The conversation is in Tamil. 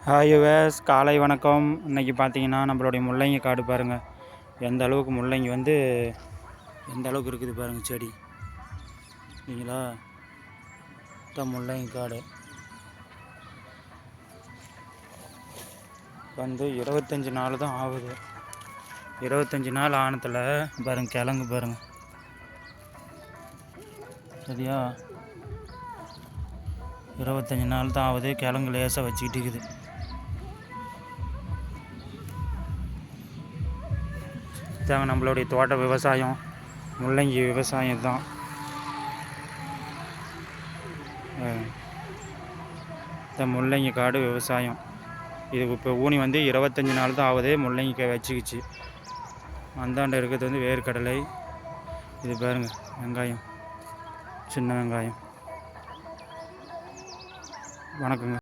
ஹாய் யுவர்ஸ், காலை வணக்கம். இன்றைக்கி பார்த்தீங்கன்னா நம்மளுடைய முள்ளங்கி காடு பாருங்கள். எந்த அளவுக்கு முள்ளங்கி எந்த அளவுக்கு இருக்குது பாருங்கள் செடி. சரிங்களா, முள்ளங்கி காடு 25 நாள் தான் ஆகுது. 25 நாள் ஆனத்தில் பாருங்கள் கிழங்கு பாருங்கள். சரியா, 25 நாள் தான் ஆகுது. கிழங்கு லேசாக வச்சுக்கிட்டு இருக்குது. இதாங்க நம்மளுடைய தோட்ட விவசாயம், முள்ளங்கி விவசாயம் தான். இந்த முள்ளங்கி காடு விவசாயம் இது இப்போ ஊனி 25 நாள் தான் ஆகுது. முள்ளங்கி வச்சுக்கிச்சு. அந்தாண்ட இருக்கிறது வேர்க்கடலை. இது பாருங்கள் வெங்காயம், சின்ன வெங்காயம். வணக்கங்க.